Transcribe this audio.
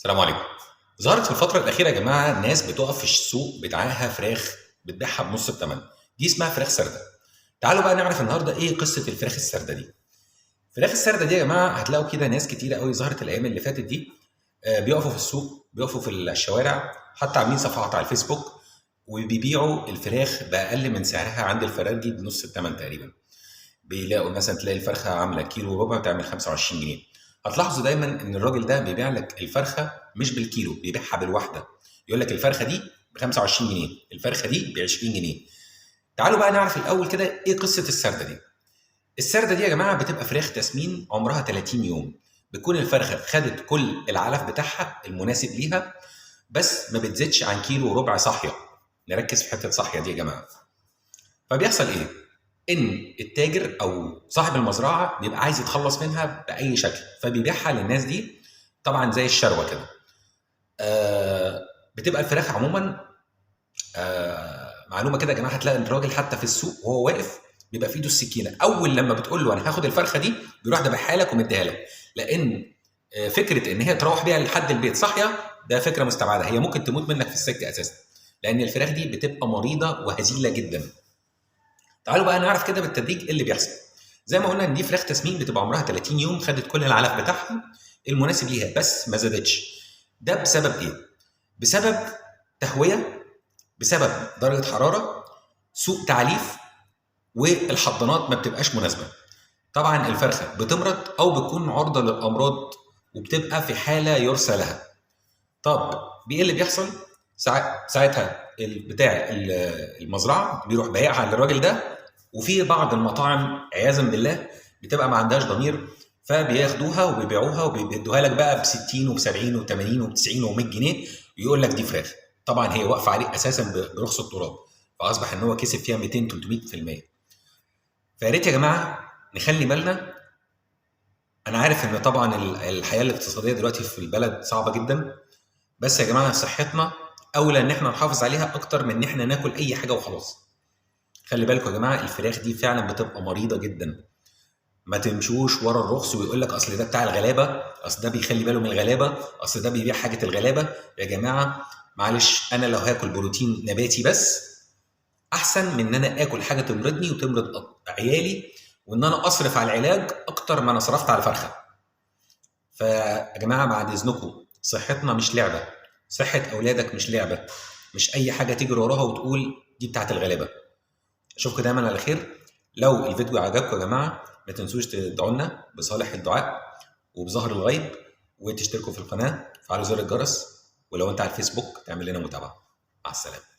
السلام عليكم. ظهرت في الفترة الأخيرة يا جماعة ناس بتقف في السوق بتاعها فراخ بتبيعها بنص الثمن، دي اسمها فراخ سردة. تعالوا بقى نعرف النهارده إيه قصة الفراخ السردة دي. الفراخ السردة دي يا جماعة هتلاقوا كده ناس كتيرة قوي ظهرت الأيام اللي فاتت دي، بيقفوا في السوق، بيقفوا في الشوارع، حتى عاملين صفحات على الفيسبوك وبيبيعوا الفراخ بأقل من سعرها عند الفرارجي بنص الثمن تقريبا. بيلاقوا مثلا تلاقي الفرخه عامله كيلو وربع بتعمل 25 جنيه. هتلاحظوا دايما ان الراجل ده بيبيع لك الفرخه مش بالكيلو، بيبيعها بالواحده. يقول لك الفرخه دي ب 25 جنيه، الفرخه دي ب 20 جنيه. تعالوا بقى نعرف الاول كده ايه قصه السرده دي. السرده دي يا جماعه بتبقى فراخ تسمين عمرها 30 يوم. بتكون الفرخه خدت كل العلف بتاعها المناسب ليها، بس ما بتزيدش عن كيلو وربع صاحيه. نركز في حته صاحيه دي يا جماعه. فبيحصل ايه؟ ان التاجر او صاحب المزرعه بيبقى عايز يتخلص منها باي شكل، فبيبيعها للناس دي طبعا زي الشروه كده. بتبقى الفراخ عموما، معلومه كده يا جماعه، هتلاقي الراجل حتى في السوق وهو واقف بيبقى في ايده السكينه، اول لما بتقول له انا هاخد الفرخه دي بيروح ذبحها لك ومديها لك. لان فكره ان هي تروح بيها لحد البيت صاحيه ده فكره مستبعده، هي ممكن تموت منك في السكه اساسا، لان الفراخ دي بتبقى مريضه وهزيله جدا. تعالوا بقى نعرف كده بالتدريج ايه اللي بيحصل. زي ما قلنا ان دي فراخ تسمين بتبقى عمرها 30 يوم، خدت كل العلف بتاعها المناسب ليها بس ما زادتش. ده بسبب ايه؟ بسبب تهويه، بسبب درجه حراره، سوء تعليف، والحضانات ما بتبقاش مناسبه. طبعا الفرخه بتمرض او بتكون عرضه للامراض وبتبقى في حاله يرثى لها. طب بايه اللي بيحصل؟ ساعتها بتاع المزرعه بيروح بايعها للراجل ده، وفي بعض المطاعم عياذا بالله بتبقى ما عندهاش ضمير، فبياخدوها وبيبيعوها وبيدوها لك بقى ب 60 وب 70 وب 80 وب 90 و100 جنيه، ويقول لك دي فراخ. طبعا هي واقفه عليه اساسا برخص التراب، فاصبح ان هو كسب فيها 200 300%. فيا ريت يا جماعه نخلي بالنا. انا عارف ان طبعا الحياه الاقتصاديه دلوقتي في البلد صعبه جدا، بس يا جماعه صحتنا اولى ان احنا نحافظ عليها اكتر من ان احنا ناكل اي حاجه وخلاص. خلي بالكم يا جماعه الفراخ دي فعلا بتبقى مريضه جدا. ما تمشوش ورا الرخص ويقول لك اصل ده بتاع الغلابه، اصل ده بيخلي باله من الغلابه، اصل ده بيبيع حاجه الغلابه. يا جماعه معلش، انا لو هاكل بروتين نباتي بس احسن من ان انا اكل حاجه تمرضني وتمرض عيالي، وان انا اصرف على العلاج اكتر ما انا صرفت على الفرخه. فيا جماعه بعد اذنكم، صحتنا مش لعبه، صحه اولادك مش لعبه، مش اي حاجه تجري وراها وتقول دي بتاعت الغلابه. اشوفكم دايما على خير. لو الفيديو عجبكم يا جماعه ما تنسوش تدعوا لنا بصالح الدعاء وبظهر الغيب، وتشتركوا في القناه، وفعلوا زر الجرس، ولو انت على الفيسبوك تعمل لنا متابعه. مع السلامه.